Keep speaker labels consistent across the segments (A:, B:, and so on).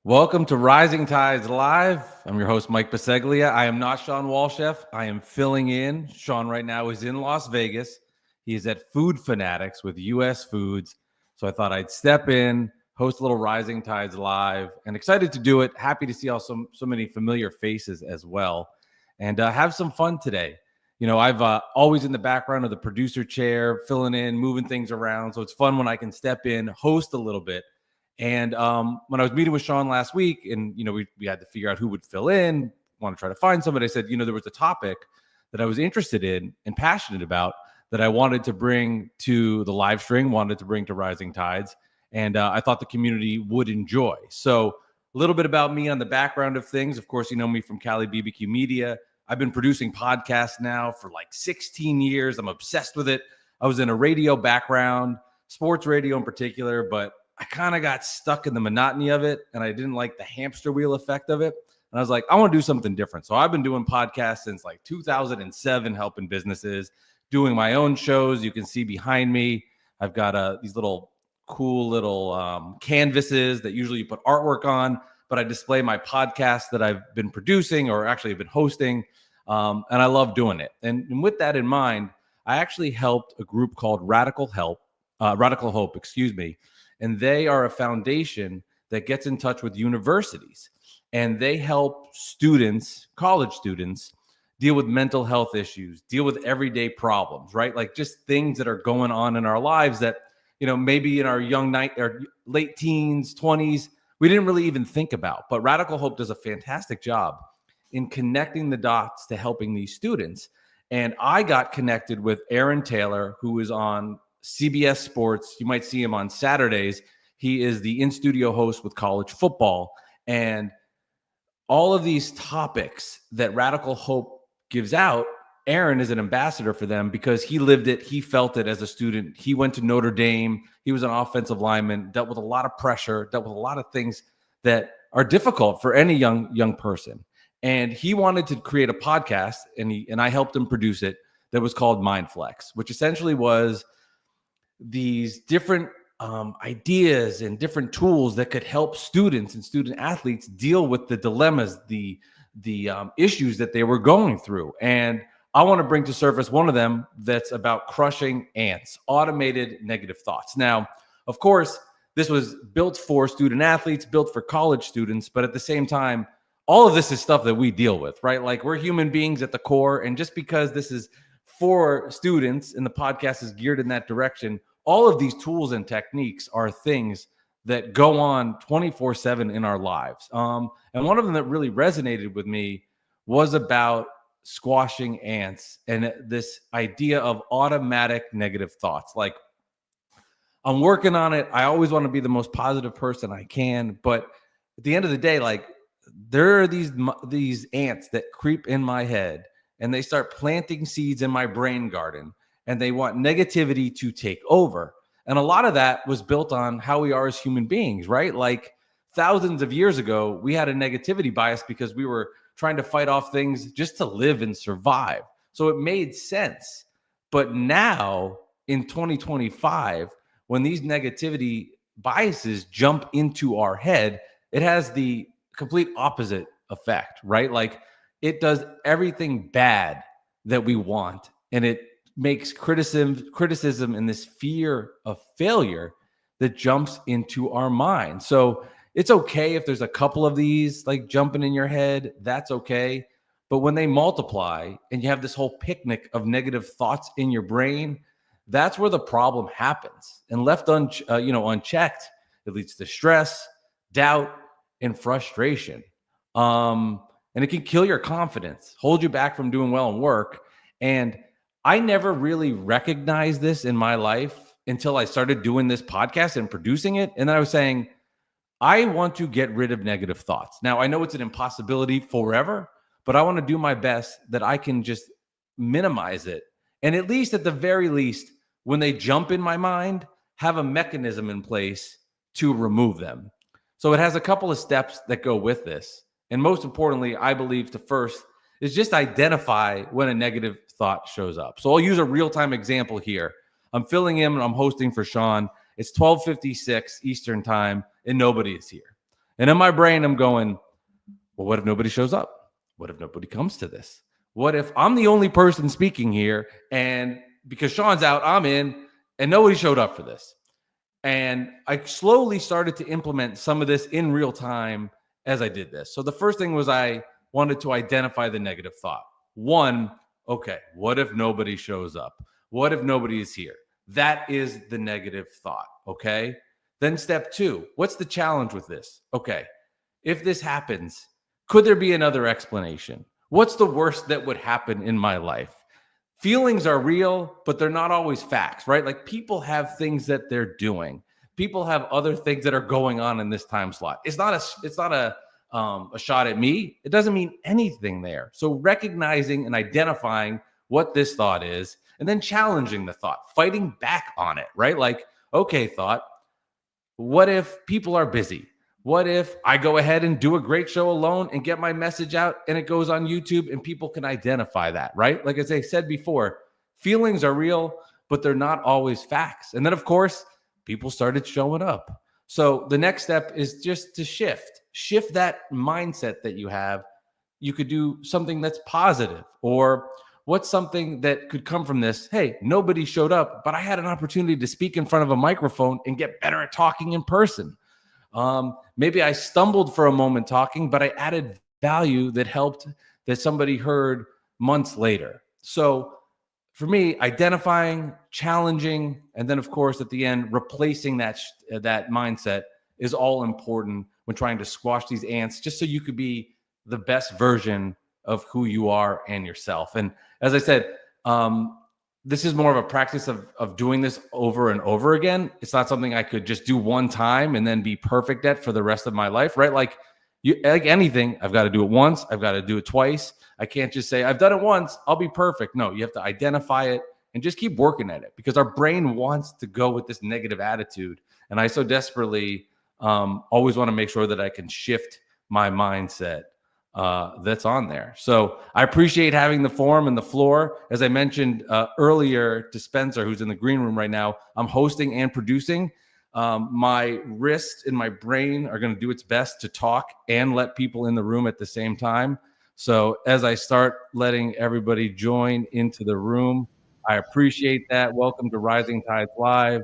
A: Welcome to Rising Tides Live. I'm your host, Mike Bisceglia. I am not Shawn Walchef. I am filling in. Shawn right now is in Las Vegas. He is at Food Fanatics with US Foods. So I thought I'd step in, host a little Rising Tides Live, and excited to do it. Happy to see so many familiar faces as well, and have some fun today. You know, I've always in the background of the producer chair, filling in, moving things around. So it's fun when I can step in, host a little bit. And when I was meeting with Shawn last week, and we had to figure out who would fill in, want to try to find somebody. I said, there was a topic that I was interested in and passionate about that I wanted to bring to the live stream, wanted to bring to Rising Tides, and I thought the community would enjoy. So a little bit about me on the background of things. Of course, you know me from Cali BBQ Media. I've been producing podcasts now for like 16 years. I'm obsessed with it. I was in a radio background, sports radio in particular, but I kind of got stuck in the monotony of it, and I didn't like the hamster wheel effect of it. And I was like, I want to do something different. So I've been doing podcasts since like 2007, helping businesses, doing my own shows. You can see behind me, I've got these cool little canvases that usually you put artwork on, but I display my podcast that I've been producing or actually have been hosting. And I love doing it. And with that in mind, I actually helped a group called Radical Hope, and they are a foundation that gets in touch with universities, and they help students, college students, deal with mental health issues, deal with everyday problems, right? Like just things that are going on in our lives that, maybe in our or late teens, 20s, we didn't really even think about. But Radical Hope does a fantastic job in connecting the dots to helping these students. And I got connected with Aaron Taylor, who is on CBS Sports. You might see him on Saturdays. He is the in-studio host with college football. And all of these topics that Radical Hope gives out, Aaron is an ambassador for them because he lived it. He felt it as a student. He went to Notre Dame. He was an offensive lineman, dealt with a lot of pressure, dealt with a lot of things that are difficult for any young person. And he wanted to create a podcast, and I helped him produce it, that was called MindFlex, which essentially was these different ideas and different tools that could help students and student athletes deal with the dilemmas, the issues that they were going through. And I want to bring to surface one of them that's about crushing ants, automated negative thoughts. Now, of course, this was built for student athletes, built for college students, but at the same time, all of this is stuff that we deal with, right? Like we're human beings at the core. And just because this is for students and the podcast is geared in that direction, all of these tools and techniques are things that go on 24/7 in our lives. And one of them that really resonated with me was about squashing ants and this idea of automatic negative thoughts. Like, I'm working on it. I always want to be the most positive person I can. But at the end of the day, like, there are these ants that creep in my head, and they start planting seeds in my brain garden, and they want negativity to take over. And a lot of that was built on how we are as human beings, right? Like thousands of years ago, we had a negativity bias because we were trying to fight off things just to live and survive. So it made sense. But now in 2025, when these negativity biases jump into our head, it has the complete opposite effect, right? Like it does everything bad that we want, and it makes criticism and this fear of failure that jumps into our mind. So it's okay if there's a couple of these like jumping in your head, that's okay. But when they multiply and you have this whole picnic of negative thoughts in your brain, that's where the problem happens. And left unchecked, it leads to stress, doubt, and frustration. And it can kill your confidence, hold you back from doing well in work. And I never really recognized this in my life until I started doing this podcast and producing it. And then I was saying, I want to get rid of negative thoughts. Now, I know it's an impossibility forever, but I want to do my best that I can just minimize it. And at least at the very least, when they jump in my mind, have a mechanism in place to remove them. So it has a couple of steps that go with this. And most importantly, I believe the first is just identify when a negative thought shows up. So I'll use a real-time example here. I'm filling in and I'm hosting for Shawn. It's 12:56 Eastern time and nobody is here. And in my brain, I'm going, well, what if nobody shows up? What if nobody comes to this? What if I'm the only person speaking here, and because Shawn's out, I'm in, and nobody showed up for this? And I slowly started to implement some of this in real time as I did this. So the first thing was I wanted to identify the negative thought. One, okay, what if nobody shows up? What if nobody is here? That is the negative thought, okay? Then step two, what's the challenge with this? Okay, if this happens, could there be another explanation? What's the worst that would happen in my life? Feelings are real, but they're not always facts, right? Like people have things that they're doing. People have other things that are going on in this time slot. It's not a shot at me. It doesn't mean anything there. So recognizing and identifying what this thought is, and then challenging the thought, fighting back on it, right? Like, okay, thought, what if people are busy? What if I go ahead and do a great show alone and get my message out and it goes on YouTube and people can identify that, right? Like as I said before, feelings are real, but they're not always facts. And then, of course, people started showing up. So the next step is just to shift that mindset that you have. You could do something that's positive, or what's something that could come from this? Hey, nobody showed up, but I had an opportunity to speak in front of a microphone and get better at talking in person. Maybe I stumbled for a moment talking, but I added value that helped, that somebody heard months later. So for me, identifying, challenging, and then of course at the end, replacing that mindset is all important when trying to squash these ants, just so you could be the best version of who you are and yourself. And as I said, this is more of a practice of doing this over and over again. It's not something I could just do one time and then be perfect at for the rest of my life, right? Like anything, I've got to do it once. I've got to do it twice. I can't just say, I've done it once, I'll be perfect. No, you have to identify it and just keep working at it, because our brain wants to go with this negative attitude. And I so desperately always want to make sure that I can shift my mindset that's on there. So I appreciate having the forum and the floor. As I mentioned earlier to Spencer, who's in the green room right now, I'm hosting and producing. My wrist and my brain are going to do its best to talk and let people in the room at the same time. So as I start letting everybody join into the room, I appreciate that. Welcome to Rising Tides Live.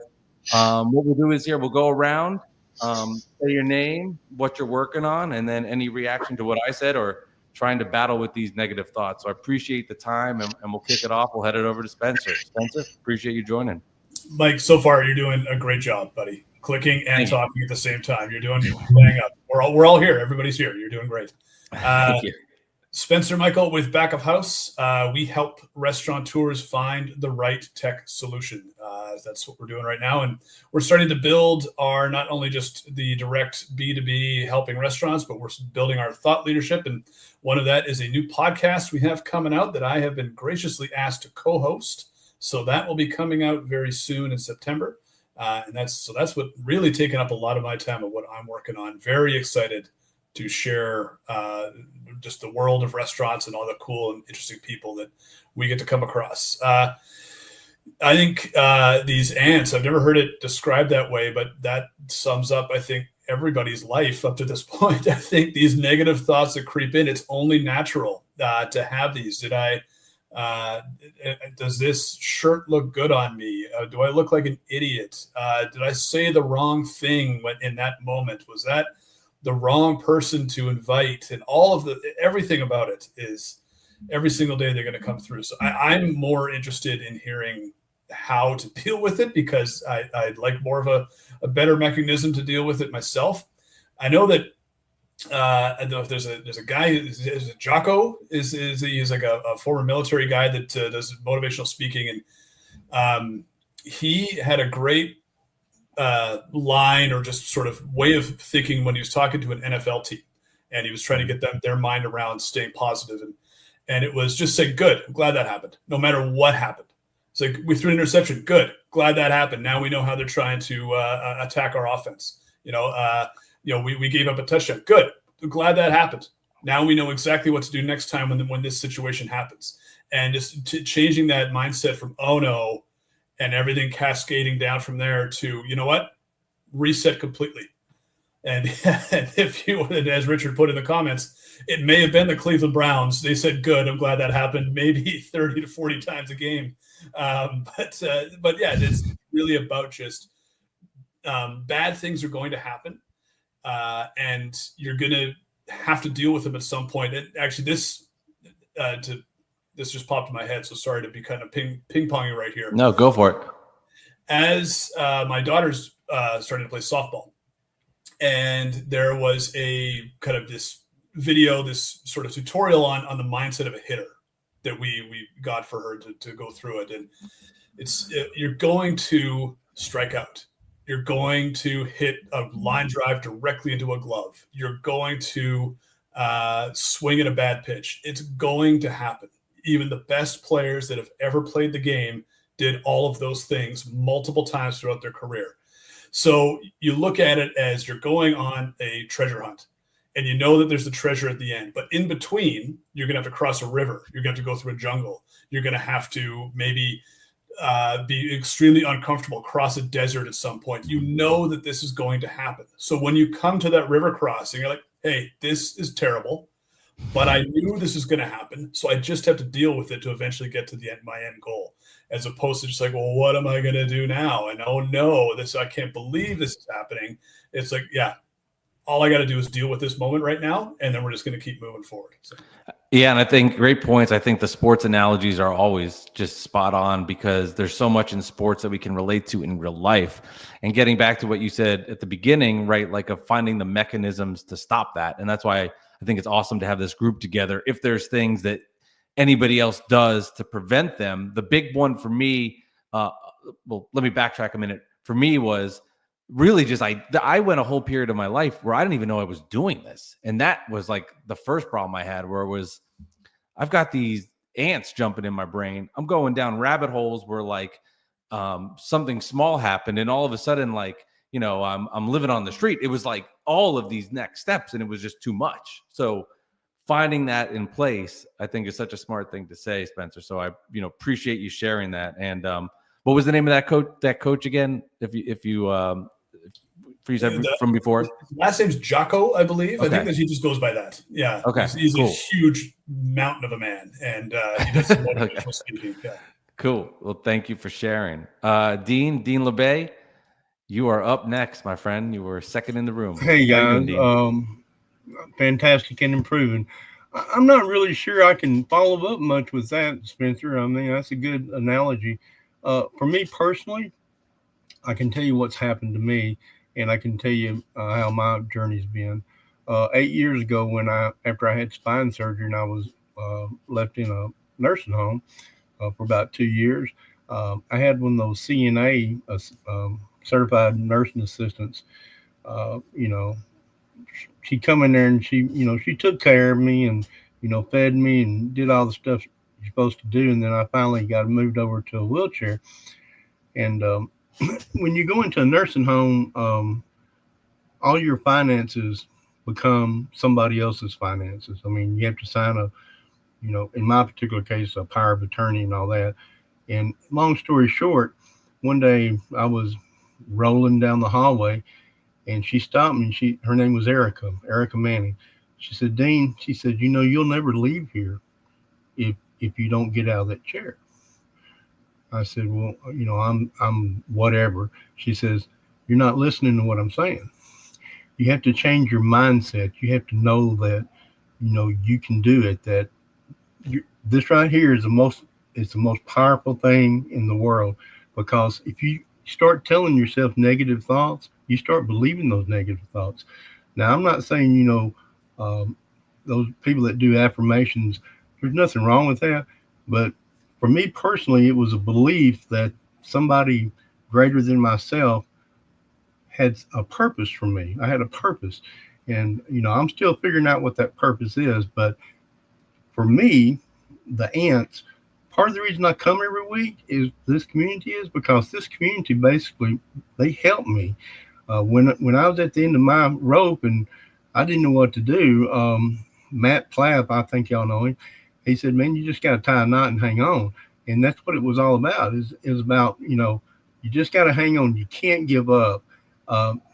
A: What we'll do is here, we'll go around, say your name, what you're working on, and then any reaction to what I said or trying to battle with these negative thoughts. So I appreciate the time, and we'll kick it off. We'll head it over to Spencer. Spencer, appreciate you joining.
B: Mike, so far you're doing a great job, buddy. Clicking and talking at the same time. You're doing laying up. We're all here. Everybody's here. You're doing great.
A: Thank you.
B: Spencer Michael with Back of House. We help restaurateurs find the right tech solution. That's what we're doing right now. And we're starting to build our, not only just the direct B2B helping restaurants, but we're building our thought leadership. And one of that is a new podcast we have coming out that I have been graciously asked to co-host. So that will be coming out very soon in September. And that's what really taken up a lot of my time of what I'm working on. Very excited to share just the world of restaurants and all the cool and interesting people that we get to come across. I think these ants, I've never heard it described that way, but that sums up, I think, everybody's life up to this point. I think these negative thoughts that creep in, it's only natural to have these. Does this shirt look good on me? Do I look like an idiot? Did I say the wrong thing in that moment? Was that the wrong person to invite? And everything about it is every single day they're going to come through. So I'm more interested in hearing how to deal with it, because I'd like more of a better mechanism to deal with it myself. I know that there's a guy, Jocko he's like a former military guy that does motivational speaking, and he had a great line, or just sort of way of thinking, when he was talking to an NFL team, and he was trying to get their mind around staying positive, and it was just say, good, I'm glad that happened, no matter what happened. It's like, we threw an interception, good, glad that happened. Now we know how they're trying to attack our offense. We gave up a touchdown, good, glad that happened. Now we know exactly what to do next time when this situation happens. And just changing that mindset from, oh no, and everything cascading down from there to, you know what, reset completely. And, and if you would, as Richard put in the comments, it may have been the Cleveland Browns. They said, "Good, I'm glad that happened." Maybe 30 to 40 times a game, but yeah, it's really about just bad things are going to happen, and you're going to have to deal with them at some point. And actually, this just popped in my head, so sorry to be kind of ping-ponging right here.
A: No, go for it.
B: As my daughter's starting to play softball, and there was a kind of this video, this sort of tutorial on the mindset of a hitter that we got for her to go through it. And you're going to strike out. You're going to hit a line drive directly into a glove. You're going to swing at a bad pitch. It's going to happen. Even the best players that have ever played the game did all of those things multiple times throughout their career. So you look at it as you're going on a treasure hunt, and you know that there's a treasure at the end. But in between, you're going to have to cross a river. You're going to have to go through a jungle. You're going to have to maybe be extremely uncomfortable, cross a desert at some point. You know that this is going to happen. So when you come to that river crossing, you're like, hey, this is terrible, but I knew this is going to happen. So I just have to deal with it to eventually get to my end goal, as opposed to just like, well, what am I going to do now? And oh no, I can't believe this is happening. It's like, yeah, all I got to do is deal with this moment right now, and then we're just going to keep moving forward. So.
A: Yeah, and I think great points. I think the sports analogies are always just spot on, because there's so much in sports that we can relate to in real life. And getting back to what you said at the beginning, right, like of finding the mechanisms to stop that. And that's why I think it's awesome to have this group together. If there's things that anybody else does to prevent them, the big one for me, well, let me backtrack a minute. For me was really just I went a whole period of my life where I didn't even know I was doing this. And that was like the first problem I had, where it was, I've got these ants jumping in my brain. I'm going down rabbit holes where like something small happened, and all of a sudden, like, you know, I'm living on the street. It was like all of these next steps, and it was just too much. So finding that in place, I think, is such a smart thing to say, Spencer. So I, appreciate you sharing that. And what was the name of that coach again? If you said from before?
B: His last name's Jocko, I believe. Okay. I think that he just goes by that. Yeah.
A: Okay.
B: He's cool. A huge mountain of a man, and he does some motivational speaking. Yeah.
A: Cool. Well, thank you for sharing. Dean LeBay, you are up next, my friend. You were second in the room.
C: Hey guys, fantastic and improving. I'm not really sure I can follow up much with that, Spencer. I mean, that's a good analogy. For me personally, I can tell you what's happened to me, and I can tell you how my journey's been. 8 years ago, after I had spine surgery and I was left in a nursing home for about 2 years, I had one of those CNA certified nursing assistants. She come in there and she took care of me and fed me and did all the stuff you're supposed to do. And then I finally got moved over to a wheelchair. And when you go into a nursing home, all your finances become somebody else's finances. I mean, you have to sign in my particular case, a power of attorney and all that. And long story short, one day I was rolling down the hallway, and she stopped me. Her name was Erica Manning. She said, "Dean," she said, "you'll never leave here if you don't get out of that chair." I said, "Well, I'm whatever." She says, "You're not listening to what I'm saying. You have to change your mindset. You have to know that, you can do it. That this right here is the most powerful thing in the world, because if you start telling yourself negative thoughts, you start believing those negative thoughts." Now, I'm not saying, those people that do affirmations, there's nothing wrong with that. But for me personally, it was a belief that somebody greater than myself had a purpose for me. I had a purpose. And, I'm still figuring out what that purpose is. But for me, the ants, part of the reason I come every week is this community is because this community basically, they help me. When I was at the end of my rope and I didn't know what to do, Matt Plapp, I think y'all know him, he said, "Man, you just got to tie a knot and hang on." And that's what it was all about. It was about, you just got to hang on. You can't give up.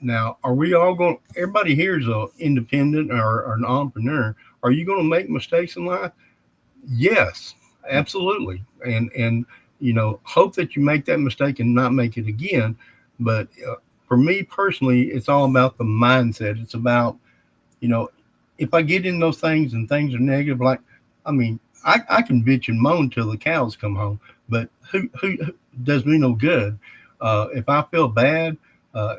C: Now, are we all going? Everybody here is a independent or an entrepreneur. Are you going to make mistakes in life? Yes, absolutely. And hope that you make that mistake and not make it again. But for me personally, it's all about the mindset. It's about, you know, if I get in those things and things are negative, like, I mean, I can bitch and moan till the cows come home, but who does me no good. If I feel bad, uh,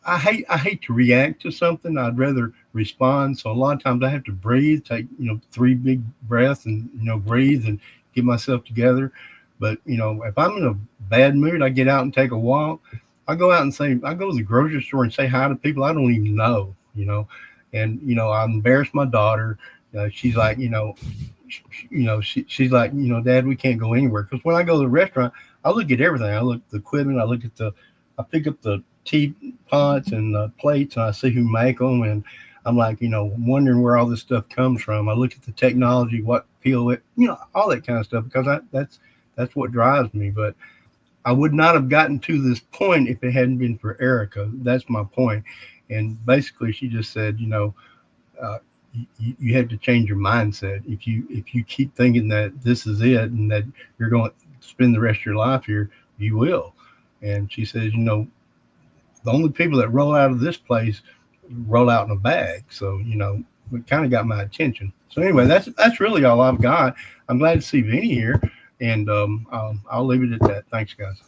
C: I hate to react to something. I'd rather respond. So a lot of times I have to breathe, take 3 big breaths, and breathe and get myself together. But if I'm in a bad mood, I get out and take a walk. I go out and I go to the grocery store and say hi to people I don't even know. And I embarrass my daughter. She's like, she's like, Dad, we can't go anywhere. Because when I go to the restaurant, I look at everything. I look at the equipment. I pick up the teapots and plates, and I see who make them, and I'm like, wondering where all this stuff comes from. I look at the technology, what peel it, all that kind of stuff, because that's what drives me. But I would not have gotten to this point if it hadn't been for Erica. That's my point. And basically, she just said, uh, you have to change your mindset. If you keep thinking that this is it and that you're going to spend the rest of your life here, you will. And she says, the only people that roll out of this place roll out in a bag. So, it kind of got my attention. So anyway, that's really all I've got. I'm glad to see Vinny here, and I'll leave it at that. Thanks, guys.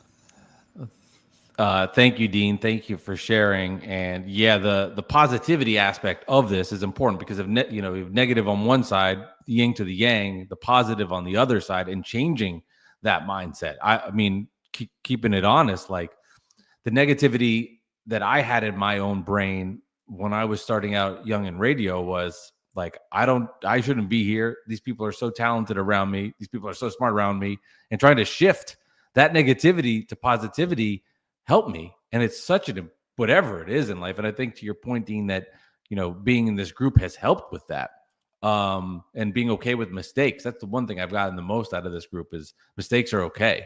A: Thank you, Dean. Thank you for sharing. And yeah, the positivity aspect of this is important, because if negative on one side, the yin to the yang, the positive on the other side, and changing that mindset. I mean, keeping it honest, like the negativity that I had in my own brain when I was starting out young in radio was like, I shouldn't be here. These people are so talented around me. These people are so smart around me, and trying to shift that negativity to positivity helped me. And it's such whatever it is in life. And I think to your point, Dean, that, being in this group has helped with that. And being okay with mistakes. That's the one thing I've gotten the most out of this group is mistakes are okay.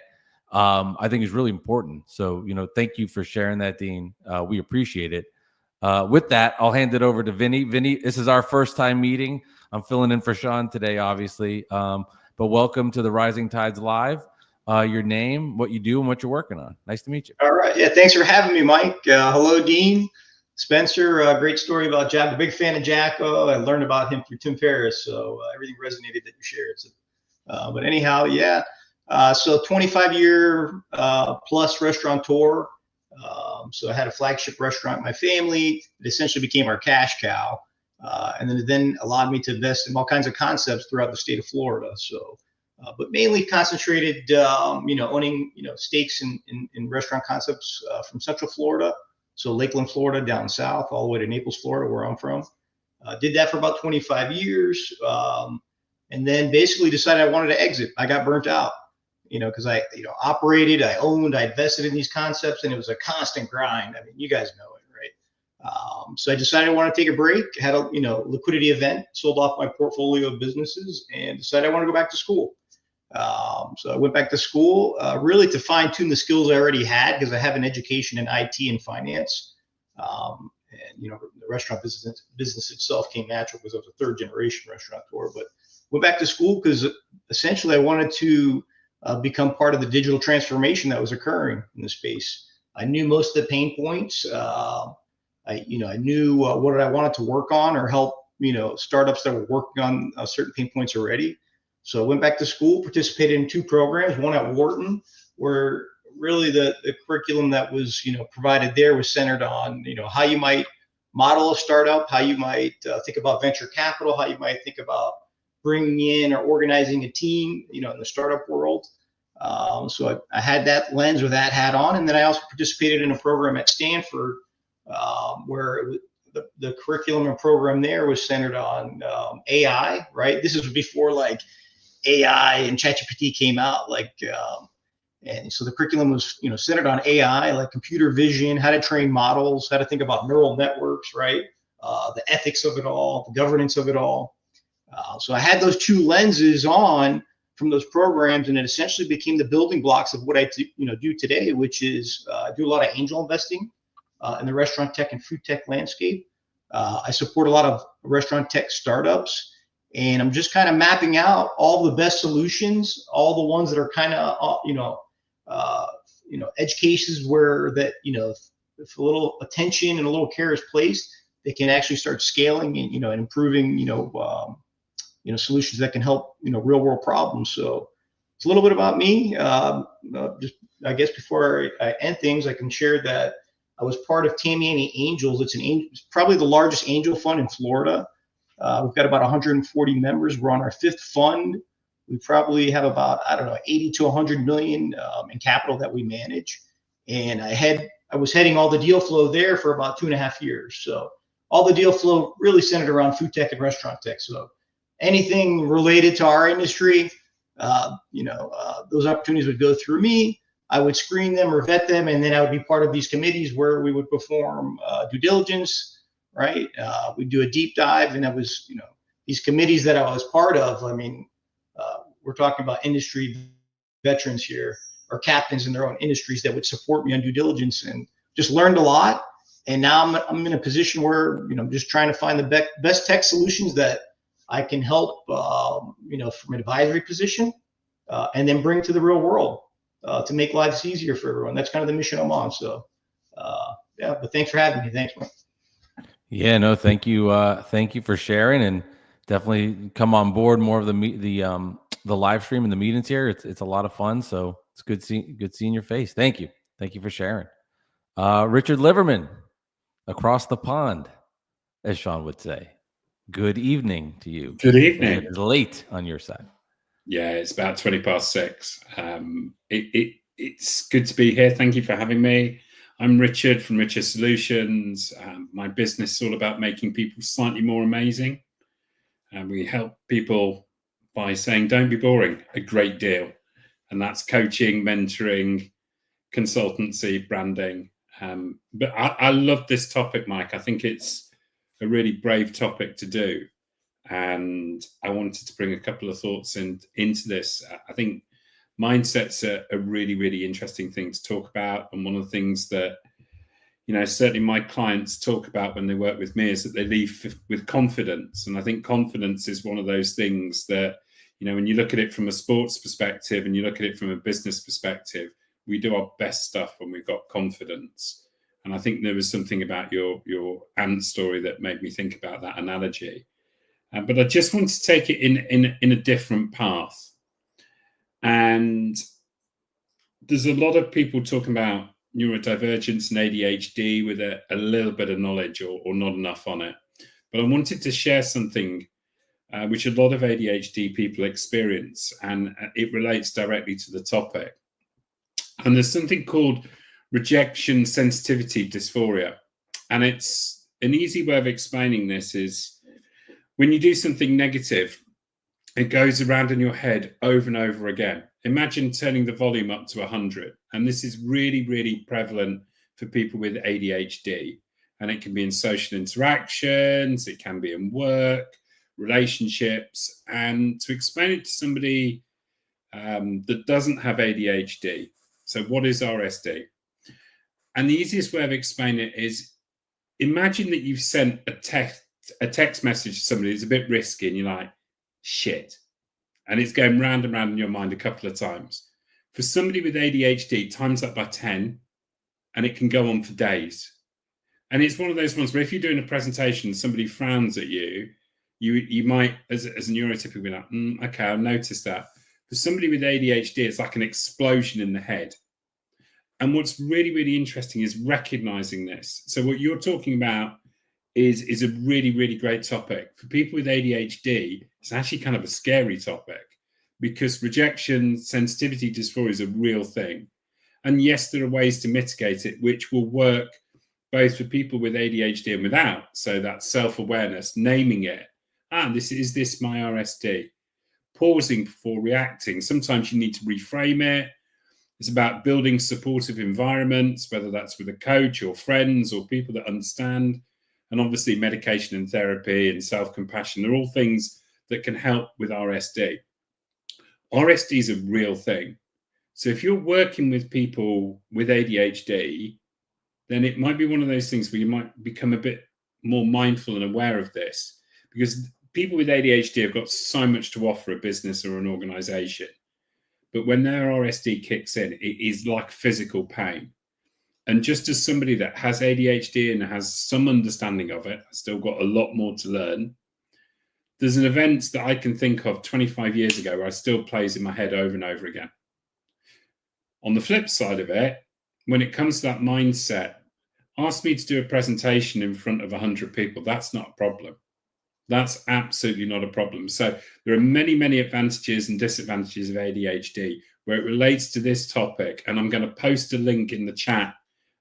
A: I think is really important. So, thank you for sharing that, Dean. We appreciate it. With that, I'll hand it over to Vinny. Vinny, this is our first time meeting. I'm filling in for Shawn today, obviously. But welcome to the Rising Tides Live. Your name, what you do, and what you're working on. Nice to meet you.
D: All right. Yeah, thanks for having me, Mike. Hello, Dean. Spencer, great story about Jack. A big fan of Jacko. I learned about him through Tim Ferriss, so everything resonated that you shared. So, but anyhow, yeah. So 25-year plus restaurateur. So I had a flagship restaurant in my family. It essentially became our cash cow. And then it then allowed me to invest in all kinds of concepts throughout the state of Florida. So, but mainly concentrated, owning, stakes in restaurant concepts from Central Florida. So Lakeland, Florida, down south, all the way to Naples, Florida, where I'm from. Did that for about 25 years. And then basically decided I wanted to exit. I got burnt out. Because I, operated, I owned, I invested in these concepts, and it was a constant grind. I mean, you guys know it, right? So I decided I want to take a break, had a, liquidity event, sold off my portfolio of businesses, and decided I want to go back to school. So I went back to school, really to fine tune the skills I already had, because I have an education in IT and finance. And, the restaurant business itself came natural because I was a third generation restaurateur, but went back to school because essentially I wanted to become part of the digital transformation that was occurring in the space. I knew most of the pain points. I knew what I wanted to work on or help, startups that were working on certain pain points already. So I went back to school, participated in 2 programs, one at Wharton, where really the curriculum that was, provided there was centered on, how you might model a startup, how you might think about venture capital, how you might think about bringing in or organizing a team, in the startup world. So I had that lens or that hat on. And then I also participated in a program at Stanford where the curriculum and program there was centered on AI, right? This is before like AI and ChatGPT came out, and so the curriculum was, centered on AI, like computer vision, how to train models, how to think about neural networks, right? The ethics of it all, the governance of it all. So I had those 2 lenses on from those programs, and it essentially became the building blocks of what I do today, which is do a lot of angel investing. in the restaurant tech and food tech landscape. I support a lot of restaurant tech startups, and I'm just kind of mapping out all the best solutions, all the ones that are kind of, edge cases where that, if a little attention and a little care is placed, they can actually start scaling and, and improving, solutions that can help, real world problems. So it's a little bit about me. Just, I guess before I end things, I can share that I was part of Tamiami Angels. It's probably the largest angel fund in Florida. We've got about 140 members. We're on our 5th fund. We probably have about, 80 to 100 million in capital that we manage. And I was heading all the deal flow there for about 2.5 years. So all the deal flow really centered around food tech and restaurant tech. So anything related to our industry, those opportunities would go through me. I would screen them or vet them, and then I would be part of these committees where we would perform due diligence, right? We'd do a deep dive, and that was, these committees that I was part of. I mean, we're talking about industry veterans here, or captains in their own industries that would support me on due diligence, and just learned a lot. And now I'm in a position where, I'm just trying to find the best tech solutions that I can help, from an advisory position, and then bring to the real world to make lives easier for everyone. That's kind of the mission I'm on. So, but thanks for having me. Thanks, man.
A: Yeah, no, thank you. Thank you for sharing, and definitely come on board more of the live stream and the meetings here. It's a lot of fun. So it's good seeing your face. Thank you. Thank you for sharing. Richard Liverman, across the pond, as Shawn would say. Good evening to you.
E: Good evening.
A: It's late on your side.
E: Yeah, it's about 6:20. It's good to be here. Thank you for having me. I'm Richard from Richard Solutions. My business is all about making people slightly more amazing. And we help people by saying, don't be boring, a great deal. And that's coaching, mentoring, consultancy, branding. But I love this topic, Mike. I think it's a really brave topic to do. And I wanted to bring a couple of thoughts into this. I think mindset's a really, really interesting thing to talk about. And one of the things that, certainly my clients talk about when they work with me is that they leave with confidence. And I think confidence is one of those things that, when you look at it from a sports perspective and you look at it from a business perspective, we do our best stuff when we've got confidence. And I think there was something about your ant story that made me think about that analogy. But I just want to take it in a different path. And there's a lot of people talking about neurodivergence and ADHD with a little bit of knowledge or not enough on it. But I wanted to share something which a lot of ADHD people experience, and it relates directly to the topic. And there's something called rejection sensitivity dysphoria. And it's an easy way of explaining this is, when you do something negative, it goes around in your head over and over again. Imagine turning the volume up to 100. And this is really, really prevalent for people with ADHD. And it can be in social interactions, it can be in work, relationships. And to explain it to somebody that doesn't have ADHD, so what is RSD? And the easiest way of explaining it is, imagine that you've sent a text message to somebody that's a bit risky and you're like, shit. And it's going round and round in your mind a couple of times. For somebody with ADHD, times that by 10, and it can go on for days. And it's one of those ones where if you're doing a presentation, somebody frowns at you, you might, as a neurotypical, be like, okay, I'll notice that. For somebody with ADHD, it's like an explosion in the head. And what's really, really interesting is recognizing this. So what you're talking about is a really, really great topic. For people with ADHD, it's actually kind of a scary topic because rejection sensitivity dysphoria is a real thing. And yes, there are ways to mitigate it, which will work both for people with ADHD and without. So that's self-awareness, naming it. Is this my RSD? Pausing before reacting. Sometimes you need to reframe it. It's about building supportive environments, whether that's with a coach or friends or people that understand. And obviously medication and therapy and self-compassion, they're all things that can help with RSD. RSD is a real thing. So if you're working with people with ADHD, then it might be one of those things where you might become a bit more mindful and aware of this, because people with ADHD have got so much to offer a business or an organization. But when their RSD kicks in, it is like physical pain. And just as somebody that has ADHD and has some understanding of it, I've still got a lot more to learn. There's an event that I can think of 25 years ago where I still plays in my head over and over again. On the flip side of it, when it comes to that mindset, ask me to do a presentation in front of 100 people. That's not a problem. That's absolutely not a problem. So there are many, many advantages and disadvantages of ADHD where it relates to this topic. And I'm going to post a link in the chat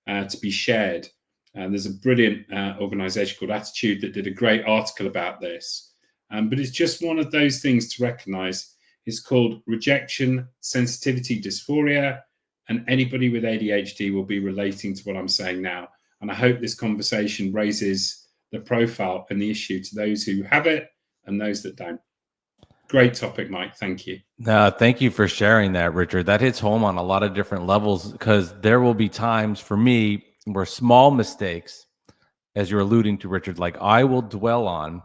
E: to be shared. And there's a brilliant organization called Attitude that did a great article about this. But it's just one of those things to recognize. It's called rejection sensitivity dysphoria. And anybody with ADHD will be relating to what I'm saying now. And I hope this conversation raises the profile and the issue to those who have it and those that don't. Great topic, Mike. Thank you.
A: Thank you for sharing that, Richard. That hits home on a lot of different levels, because there will be times for me where small mistakes, as you're alluding to, Richard, like I will dwell on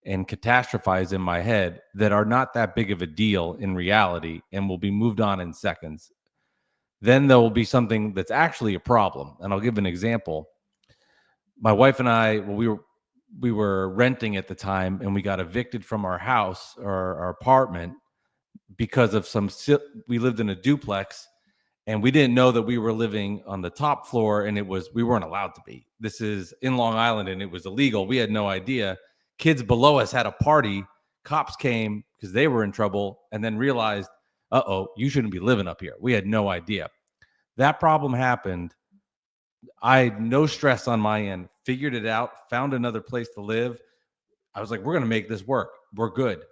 A: and catastrophize in my head that are not that big of a deal in reality and will be moved on in seconds. Then there will be something that's actually a problem. And I'll give an example. My wife and I, we were renting at the time, and we got evicted from our house or our apartment because of we lived in a duplex, and we didn't know that we were living on the top floor, and we weren't allowed to be. This is in Long Island, and it was illegal. We had no idea. Kids below us had a party. Cops came because they were in trouble, and then realized, you shouldn't be living up here. We had no idea. That problem happened. I had no stress on my end, figured it out, found another place to live. I was like, we're going to make this work. We're good.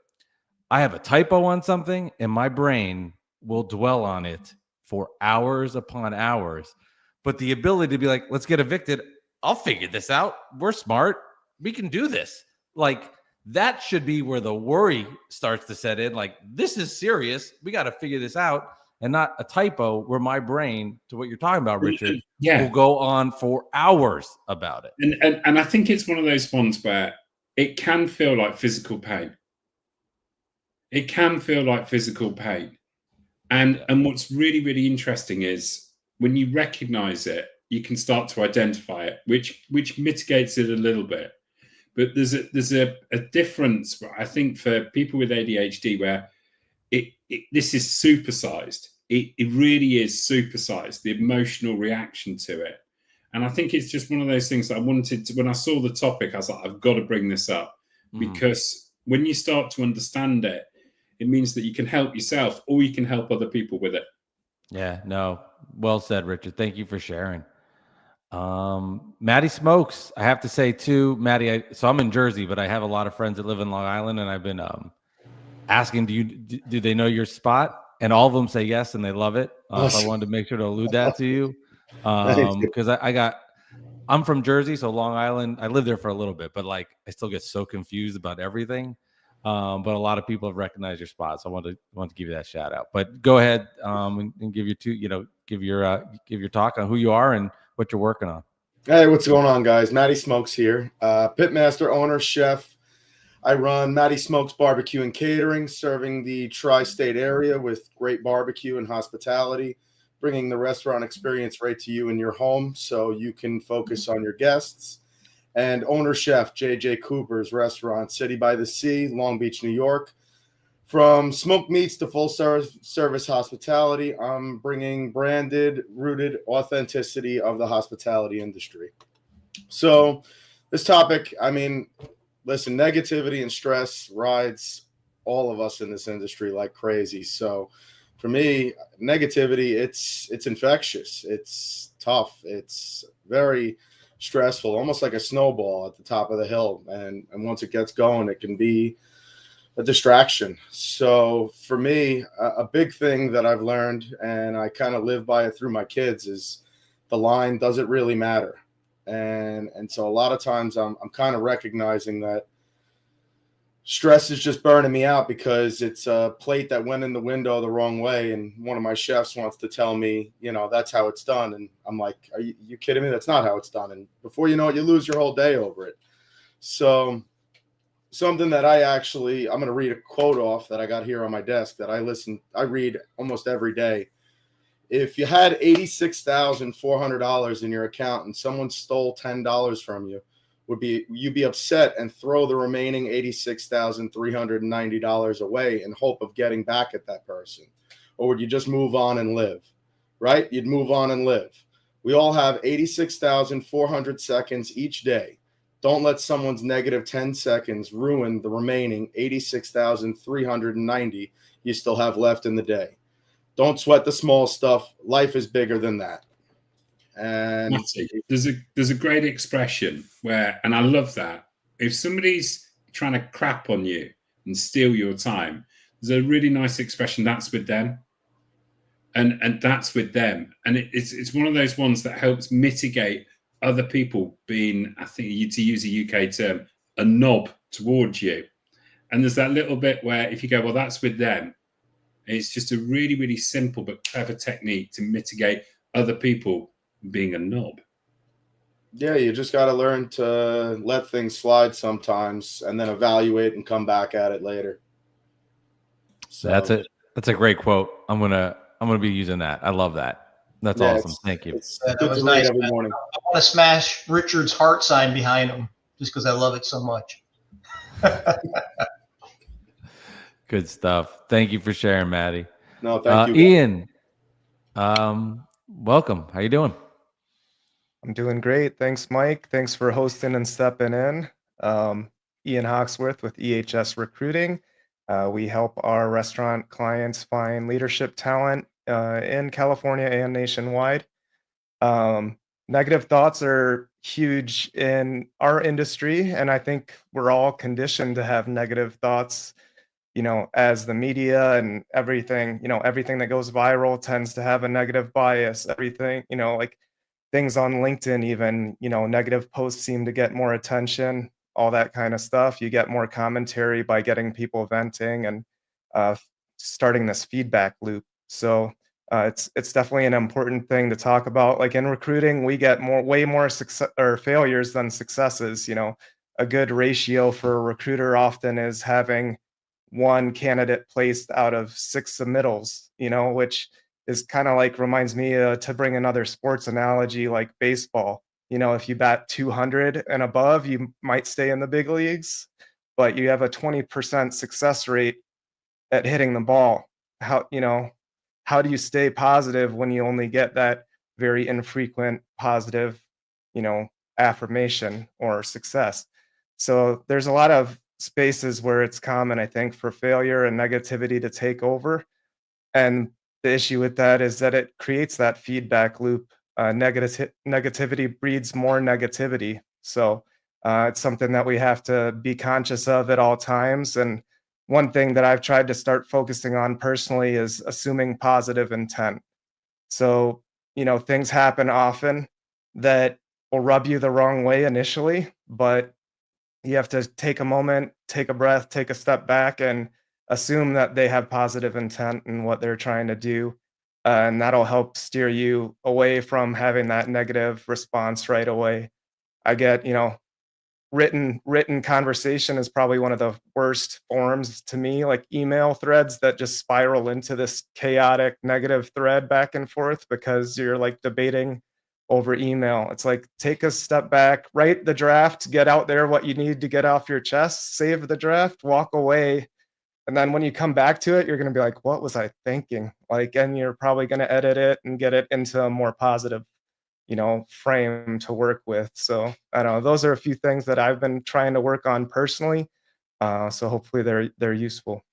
A: I have a typo on something, and my brain will dwell on it for hours upon hours. But the ability to be like, let's get evicted. I'll figure this out. We're smart. We can do this. Like, that should be where the worry starts to set in. Like, this is serious. We got to figure this out, and not a typo where my brain, to what you're talking about, Richard, will go on for hours about it.
E: And I think it's one of those ones where it can feel like physical pain. It can feel like physical pain. And what's really, really interesting is when you recognize it, you can start to identify it, which mitigates it a little bit. But there's a difference, I think, for people with ADHD where this is supersized. It really is supersized, the emotional reaction to it. And I think it's just one of those things that I wanted to, when I saw the topic, I was like, I've got to bring this up, because when you start to understand it, it means that you can help yourself or you can help other people with it.
A: Yeah, no, well said, Richard. Thank you for sharing. Maddie Smokes, I have to say too, Maddie, so I'm in Jersey, but I have a lot of friends that live in Long Island, and I've been asking, do they know your spot? And all of them say yes, and they love it. So I wanted to make sure to allude that to you, because I'm from Jersey, so Long Island, I lived there for a little bit, but like I still get so confused about everything. But a lot of people have recognized your spot, so I want to give you that shout out. But go ahead and give your talk on who you are and what you're working on.
F: Hey, what's going on, guys? Matty Smokes here, pitmaster, owner, chef. I run Matty Smokes Barbecue and Catering, serving the tri-state area with great barbecue and hospitality, bringing the restaurant experience right to you in your home so you can focus on your guests. And owner chef JJ Cooper's restaurant, City by the Sea, Long Beach, New York. From smoked meats to full service hospitality, I'm bringing branded, rooted authenticity of the hospitality industry. So this topic, I mean, listen, negativity and stress rides all of us in this industry like crazy. So for me, negativity, it's infectious. It's tough. It's very stressful, almost like a snowball at the top of the hill. And once it gets going, it can be a distraction. So for me, a big thing that I've learned, and I kind of live by it through my kids, is the line, does it really matter? And so a lot of times I'm kind of recognizing that stress is just burning me out because it's a plate that went in the window the wrong way. And one of my chefs wants to tell me, that's how it's done. And I'm like, are you kidding me? That's not how it's done. And before you know it, you lose your whole day over it. So something that I'm going to read a quote off that I got here on my desk that I read almost every day. If you had $86,400 in your account and someone stole $10 from you, would you be upset and throw the remaining $86,390 away in hope of getting back at that person? Or would you just move on and live? Right? You'd move on and live. We all have 86,400 seconds each day. Don't let someone's negative 10 seconds ruin the remaining 86,390 you still have left in the day. Don't sweat the small stuff. Life is bigger than that. And
E: there's a great expression and I love that. If somebody's trying to crap on you and steal your time, there's a really nice expression, that's with them. And that's with them. And it's one of those ones that helps mitigate other people being, I think, to use a UK term, a knob towards you. And there's that little bit where if you go, well, that's with them, it's just a really, really simple but clever technique to mitigate other people being a knob.
F: Yeah, you just got to learn to let things slide sometimes and then evaluate and come back at it later.
A: So that's a great quote. I'm gonna be using that. I love that. That's awesome. Thank you.
G: That was nice. Every morning. I want to smash Richard's heart sign behind him just because I love it so much.
A: Good stuff. Thank you for sharing, Maddie.
F: No, thank you.
A: Ian, welcome. How you doing?
H: I'm doing great. Thanks, Mike. Thanks for hosting and stepping in. Ian Hawksworth with EHS Recruiting. We help our restaurant clients find leadership talent in California and nationwide. Negative thoughts are huge in our industry, and I think we're all conditioned to have negative thoughts, as the media and everything that goes viral tends to have a negative bias. Everything, like things on LinkedIn, even, negative posts seem to get more attention, all that kind of stuff. You get more commentary by getting people venting and starting this feedback loop. So it's definitely an important thing to talk about. Like in recruiting, we get way more success or failures than successes. A good ratio for a recruiter often is having one candidate placed out of 6 submittals, which is kind of like, reminds me to bring another sports analogy like baseball. If you bat 200 and above, you might stay in the big leagues, but you have a 20% success rate at hitting the ball. How do you stay positive when you only get that very infrequent positive, affirmation or success? So there's a lot of spaces where it's common, I think, for failure and negativity to take over. And the issue with that is that it creates that feedback loop. Negativity breeds more negativity. So it's something that we have to be conscious of at all times. And one thing that I've tried to start focusing on personally is assuming positive intent. So, things happen often that will rub you the wrong way initially, but you have to take a moment, take a breath, take a step back, and assume that they have positive intent in what they're trying to do. And that'll help steer you away from having that negative response right away. I get, written conversation is probably one of the worst forms to me, like email threads that just spiral into this chaotic negative thread back and forth because you're like debating over email. It's like, take a step back, write the draft, get out there what you need to get off your chest, save the draft, walk away. And then when you come back to it, you're going to be like, what was I thinking? And you're probably going to edit it and get it into a more positive, frame to work with. So I don't know, those are a few things that I've been trying to work on personally. So hopefully they're useful.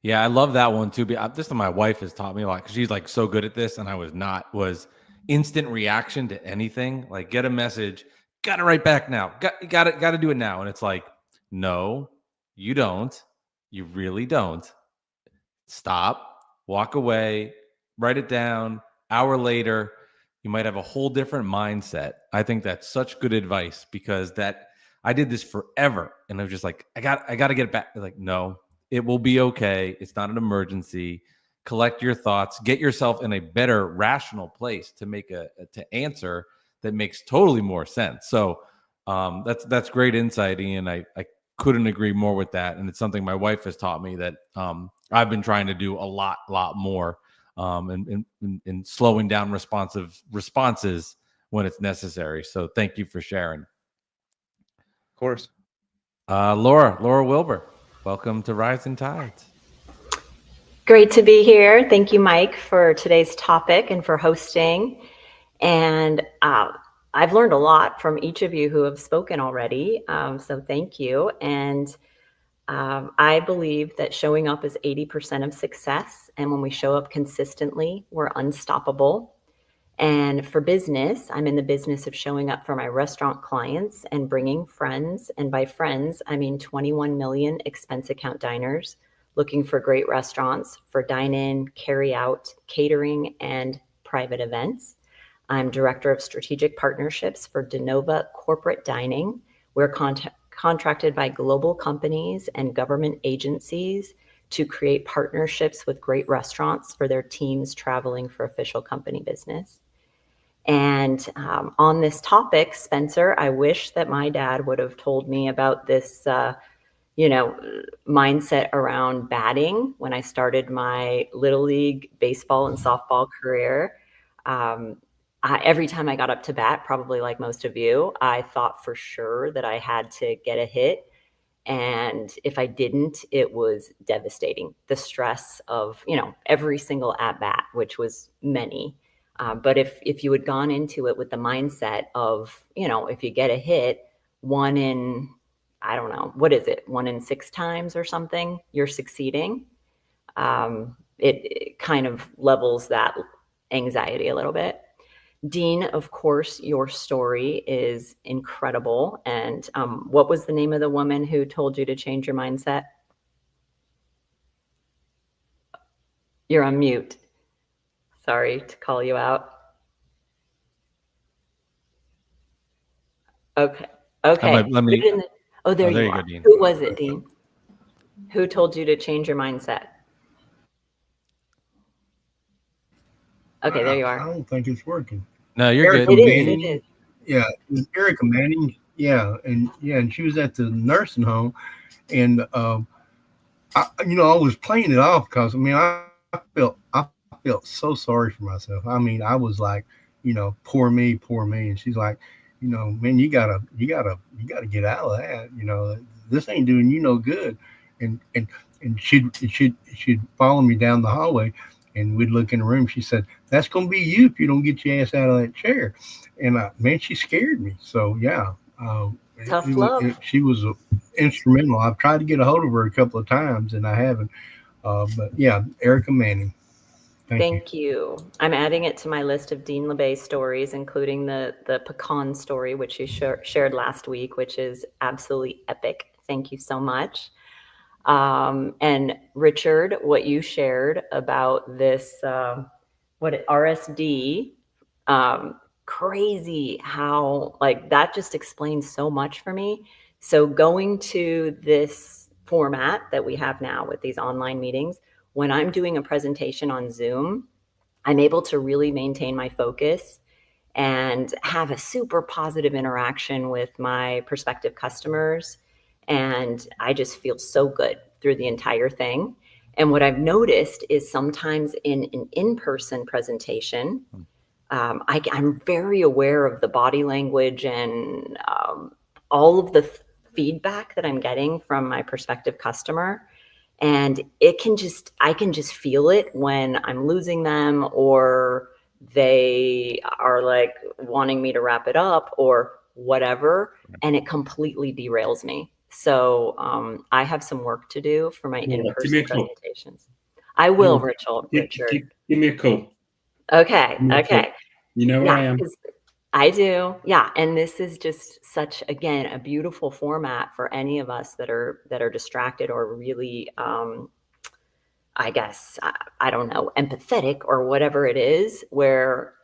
A: Yeah, I love that one too. This my wife has taught me a lot because she's like so good at this, and I was instant reaction to anything. Like, get a message, got to write back now. Got to do it now. And it's like, no, you don't. You really don't. Stop, walk away, write it down. Hour later, you might have a whole different mindset. I think that's such good advice because I did this forever. And I was just like, I got to get it back. Like, no, it will be okay. It's not an emergency. Collect your thoughts, get yourself in a better rational place to make to answer that makes totally more sense. So that's great insight, Ian. I couldn't agree more with that. And it's something my wife has taught me that I've been trying to do a lot more in slowing down responses when it's necessary. So thank you for sharing.
H: Of course.
A: Laura Wilbur, welcome to Rising Tides.
I: Great to be here. Thank you, Mike, for today's topic and for hosting. And I've learned a lot from each of you who have spoken already. So thank you. And I believe that showing up is 80% of success. And when we show up consistently, we're unstoppable. And for business, I'm in the business of showing up for my restaurant clients and bringing friends. And by friends, I mean 21 million expense account diners looking for great restaurants for dine-in, carry-out, catering, and private events. I'm Director of Strategic Partnerships for DeNova Corporate Dining. We're contracted by global companies and government agencies to create partnerships with great restaurants for their teams traveling for official company business. And on this topic, Spencer, I wish that my dad would have told me about this mindset around batting when I started my Little League baseball and softball career. Every time I got up to bat, probably like most of you, I thought for sure that I had to get a hit. And if I didn't, it was devastating. The stress of, every single at bat, which was many. But if you had gone into it with the mindset of, if you get a hit, one in 6 times or something, you're succeeding. It kind of levels that anxiety a little bit. Dean, of course, your story is incredible. And what was the name of the woman who told you to change your mindset? You're on mute. Sorry to call you out. Okay. There you are.
A: Go, Dean.
I: Who was it, Dean? Who told you to change your mindset? Okay, there you are.
C: I don't think it's working.
A: No, you're good.
I: It is.
C: Yeah, it was Erica Manning. Yeah, and she was at the nursing home, and I was playing it off because I felt so sorry for myself. I was like, poor me, and she's like, man, you gotta get out of that. This ain't doing you no good. And she'd follow me down the hallway, and we'd look in the room. She said, "That's gonna be you if you don't get your ass out of that chair." And man, she scared me. So yeah,
I: Tough love.
C: She was instrumental. I've tried to get a hold of her a couple of times, and I haven't. But yeah, Erica Manning.
I: Thank you. I'm adding it to my list of Dean LeBay stories, including the pecan story, which you shared last week, which is absolutely epic. Thank you so much. And Richard, what you shared about this, RSD, crazy how that just explains so much for me. So going to this format that we have now with these online meetings, when I'm doing a presentation on Zoom, I'm able to really maintain my focus and have a super positive interaction with my prospective customers. And I just feel so good through the entire thing. And what I've noticed is sometimes in an in-person presentation, I'm very aware of the body language and all of the feedback that I'm getting from my prospective customer. And I can just feel it when I'm losing them, or they are like wanting me to wrap it up or whatever, and it completely derails me. So I have some work to do for my in-person presentations. I will, Richard.
E: Give me a call.
I: Okay.
E: You know where I am.
I: I do. Yeah. And this is just such, again, a beautiful format for any of us that are distracted or really, I guess, I don't know, empathetic or whatever it is, where,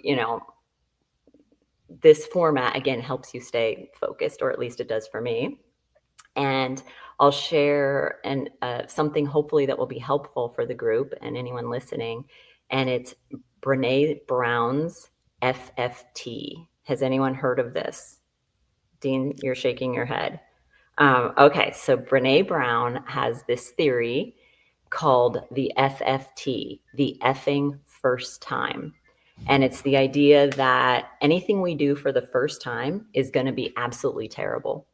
I: this format, again, helps you stay focused, or at least it does for me. And I'll share something hopefully that will be helpful for the group and anyone listening. And it's Brene Brown's FFT. Has anyone heard of this? Dean, you're shaking your head. Okay, so Brene Brown has this theory called the FFT, the effing first time. And it's the idea that anything we do for the first time is going to be absolutely terrible.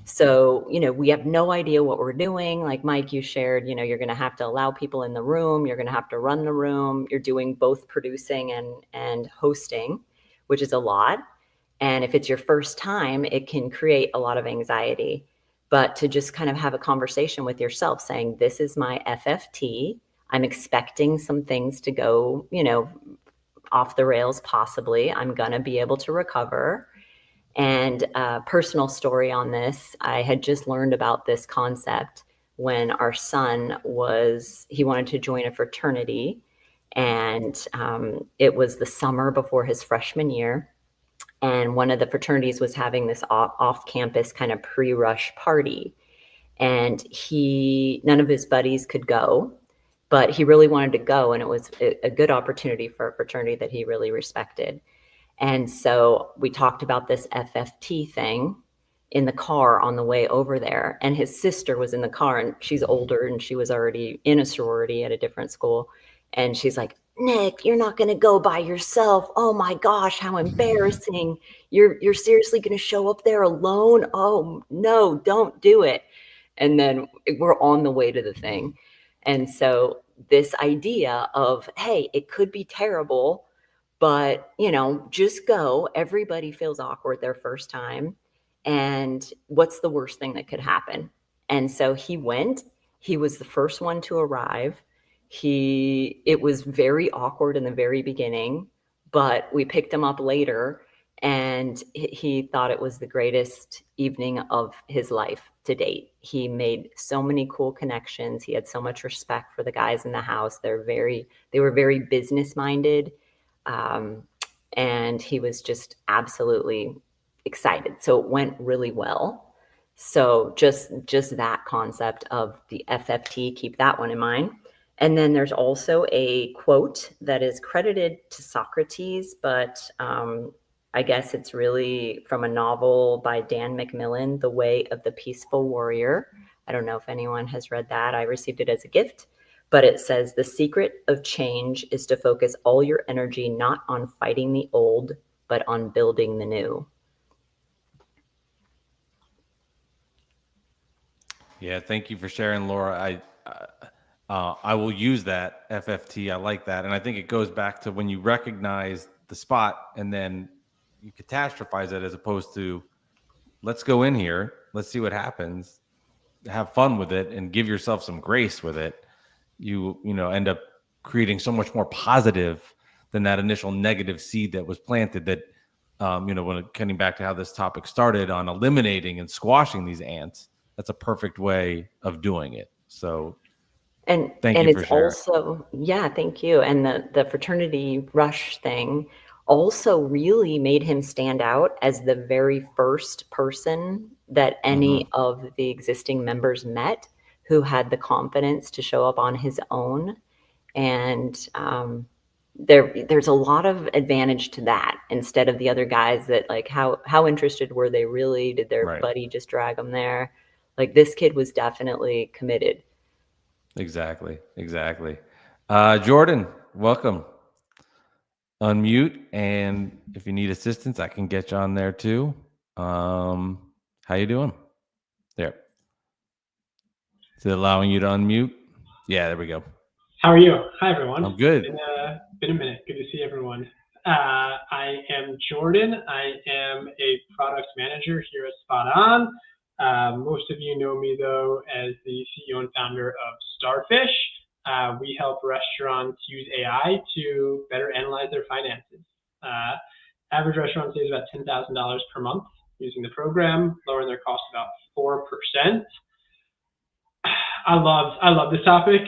I: So, we have no idea what we're doing. Like Mike, you shared, you're going to have to allow people in the room. You're going to have to run the room. You're doing both producing and hosting, which is a lot. And if it's your first time, it can create a lot of anxiety. But to just kind of have a conversation with yourself saying, this is my FFT. I'm expecting some things to go, off the rails, possibly. I'm going to be able to recover. And a personal story on this, I had just learned about this concept when our son he wanted to join a fraternity. And it was the summer before his freshman year. And one of the fraternities was having this off-campus kind of pre-rush party. And none of his buddies could go, but he really wanted to go. And it was a good opportunity for a fraternity that he really respected. And so we talked about this FFT thing in the car on the way over there. And his sister was in the car, and she's older, and she was already in a sorority at a different school. And she's like, Nick, you're not going to go by yourself. Oh my gosh, how embarrassing. You're seriously going to show up there alone? Oh no, don't do it. And then we're on the way to the thing. And so this idea of, hey, it could be terrible, but, just go. Everybody feels awkward their first time. And what's the worst thing that could happen? And so he went. He was the first one to arrive. It was very awkward in the very beginning, but we picked him up later, and he thought it was the greatest evening of his life to date. He made so many cool connections. He had so much respect for the guys in the house. They were very business minded. And he was just absolutely excited. So it went really well. So just that concept of the FFT, keep that one in mind. And then there's also a quote that is credited to Socrates, but I guess it's really from a novel by Dan McMillan, The Way of the Peaceful Warrior. I don't know if anyone has read that. I received it as a gift. But it says, the secret of change is to focus all your energy not on fighting the old, but on building the new.
A: Yeah, thank you for sharing, Laura. I will use that FFT. I like that. And I think it goes back to when you recognize the spot and then you catastrophize it, as opposed to, let's go in here, let's see what happens, have fun with it, and give yourself some grace with it. You end up creating so much more positive than that initial negative seed that was planted. That when getting back to how this topic started on eliminating and squashing these ants, that's a perfect way of doing it. So thank you for sharing.
I: Also, yeah, thank you. And the fraternity rush thing also really made him stand out as the very first person that any of the existing members met who had the confidence to show up on his own. And there's a lot of advantage to that, instead of the other guys that, like, how interested were they really? Did their buddy just drag them there? Like, this kid was definitely committed.
A: Exactly. Jordan, welcome. Unmute, and if you need assistance, I can get you on there too. How you doing? There. Is it allowing you to unmute? Yeah, there we go.
J: How are you? Hi, everyone.
A: I'm good.
J: Been a minute. Good to see everyone. I am Jordan. I am a product manager here at Spot On. Most of you know me, though, as the CEO and founder of Starfish. We help restaurants use AI to better analyze their finances. Average restaurant saves about $10,000 per month using the program, lowering their cost about 4%. I love this topic.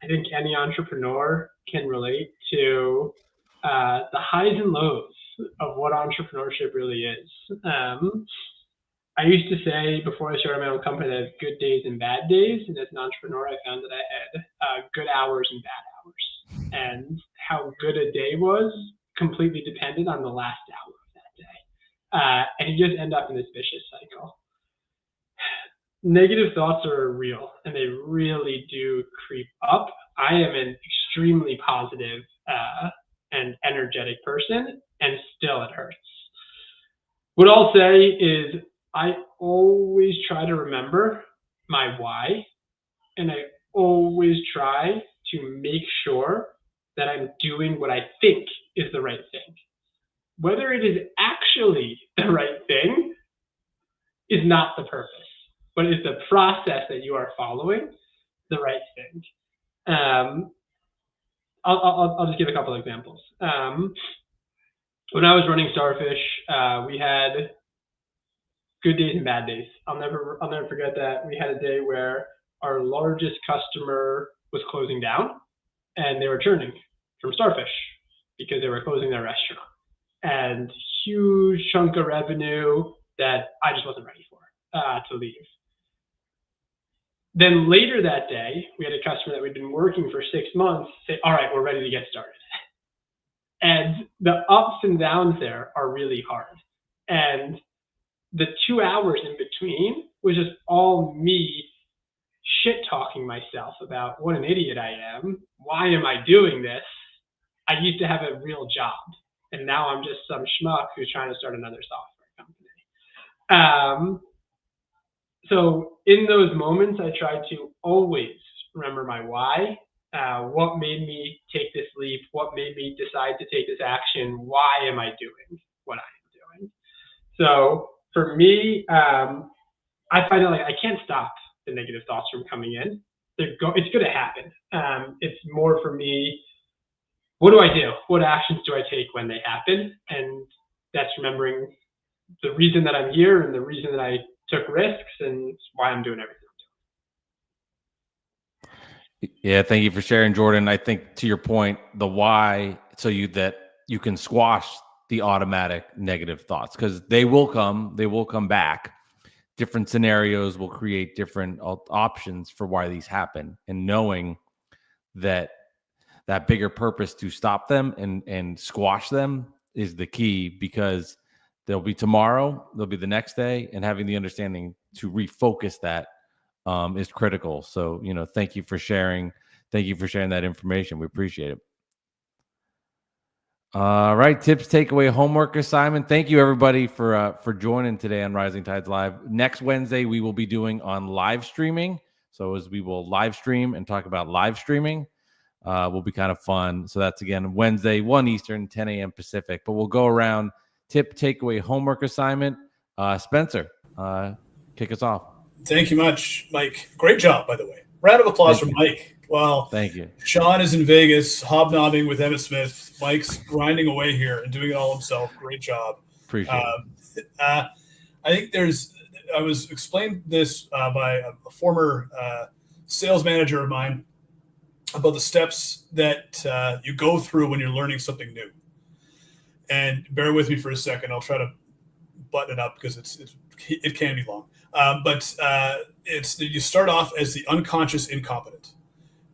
J: I think any entrepreneur can relate to the highs and lows of what entrepreneurship really is. I used to say before I started my own company that I have good days and bad days. And as an entrepreneur, I found that I had good hours and bad hours. And how good a day was completely depended on the last hour of that day. And you just end up in this vicious cycle. Negative thoughts are real, and they really do creep up. I am an extremely positive and energetic person, and still it hurts. What I'll say is I always try to remember my why, and I always try to make sure that I'm doing what I think is the right thing. Whether it is actually the right thing is not the purpose, but is the process that you are following the right thing. I'll just give a couple of examples. When I was running Starfish, we had good days and bad days. I'll never forget that. We had a day where our largest customer was closing down, and they were churning from Starfish because they were closing their restaurant, and huge chunk of revenue that I just wasn't ready for to leave. Then later that day, we had a customer that we'd been working for 6 months say, all right, we're ready to get started. And the ups and downs there are really hard. And the 2 hours in between was just all me shit-talking myself about what an idiot I am. Why am I doing this? I used to have a real job, and now I'm just some schmuck who's trying to start another software company. So in those moments, I try to always remember my why, what made me take this leap, what made me decide to take this action, why am I doing what I am doing. So for me, I find that like I can't stop the negative thoughts from coming in. It's going to happen. It's more for me, what do I do? What actions do I take when they happen? And that's remembering the reason that I'm here and the reason that I took risks and why I'm doing everything I'm doing.
A: Yeah, thank you for sharing, Jordan. I think to your point, the why, so that you can squash the automatic negative thoughts, because they will come back. Different scenarios will create different options for why these happen, and knowing that bigger purpose to stop them and squash them is the key, because there'll be tomorrow, there'll be the next day, and having the understanding to refocus that is critical. So, thank you for sharing. Thank you for sharing that information. We appreciate it. All right, tips, takeaway, homework assignment. Thank you everybody for joining today on Rising Tides Live. Next Wednesday, we will be doing on live streaming. So as we will live stream and talk about live streaming, will be kind of fun. So that's again Wednesday, 1 Eastern, 10 a.m. Pacific. But we'll go around. Tip, takeaway, homework assignment. Spencer, kick us off.
B: Thank you much, Mike. Great job, by the way. Round of applause for Mike. Well,
A: thank you.
B: Shawn is in Vegas, hobnobbing with Emmett Smith. Mike's grinding away here and doing it all himself. Great job.
A: Appreciate it.
B: I think I was explained this by a former sales manager of mine about the steps that you go through when you're learning something new. And bear with me for a second. I'll try to button it up because it can be long. But you start off as the unconscious incompetent.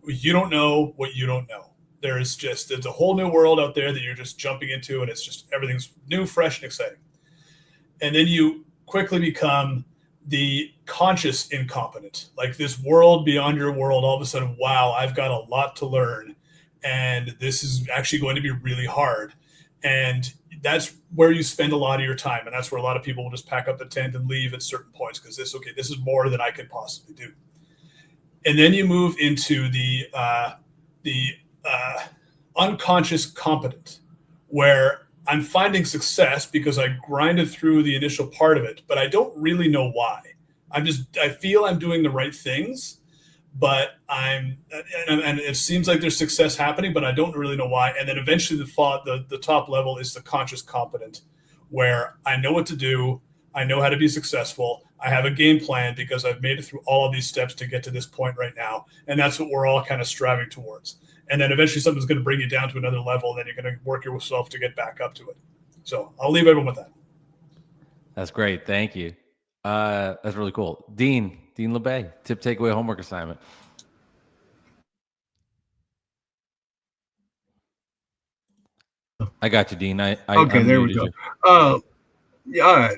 B: You don't know what you don't know. There's a whole new world out there that you're just jumping into, and it's just everything's new, fresh, and exciting. And then you quickly become the conscious incompetent, like this world beyond your world. All of a sudden, wow, I've got a lot to learn, and this is actually going to be really hard. And that's where you spend a lot of your time. And that's where a lot of people will just pack up the tent and leave at certain points because this is more than I could possibly do. And then you move into the unconscious competent, where I'm finding success because I grinded through the initial part of it, but I don't really know why. I feel I'm doing the right things, but and it seems like there's success happening, but I don't really know why. And then eventually the top level is the conscious competent, where I know what to do. I know how to be successful. I have a game plan because I've made it through all of these steps to get to this point right now. And that's what we're all kind of striving towards. And then eventually something's going to bring you down to another level, and then you're going to work yourself to get back up to it. So I'll leave everyone with that.
A: That's great. Thank you. That's really cool. Dean LeBay, tip takeaway homework assignment. I got you, Dean. I
C: Okay, there we
A: unmuted
C: go.
A: you.
C: Yeah, all right.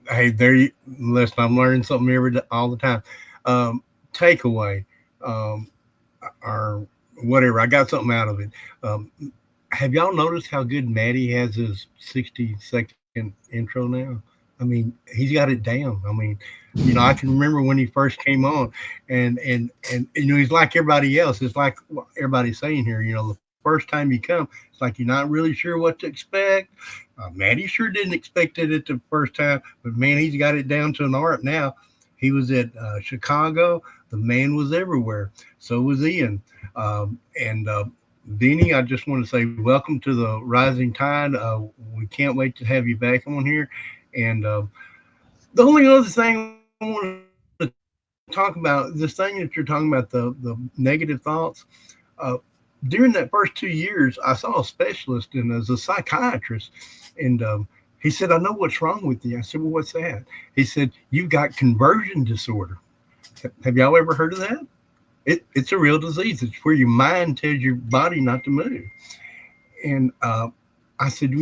C: Hey, there you listen. I'm learning something all the time. Takeaway, or whatever. I got something out of it. Have y'all noticed how good Maddie has his 60-second intro now? I mean, he's got it down. I mean, I can remember when he first came on, and he's like everybody else. It's like what everybody's saying here. The first time you come, it's like you're not really sure what to expect. Maddie sure didn't expect it at the first time, but man, he's got it down to an art now. He was at Chicago. The man was everywhere. So was Ian. And Vinny, I just want to say welcome to the Rising Tide. We can't wait to have you back on here. And the only other thing I want to talk about, this thing that you're talking about, the negative thoughts. During that first 2 years, I saw a specialist and as a psychiatrist, and he said, "I know what's wrong with you." I said, "Well, what's that?" He said, "You've got conversion disorder." Have y'all ever heard of that? It's a real disease. It's where your mind tells your body not to move. And I said,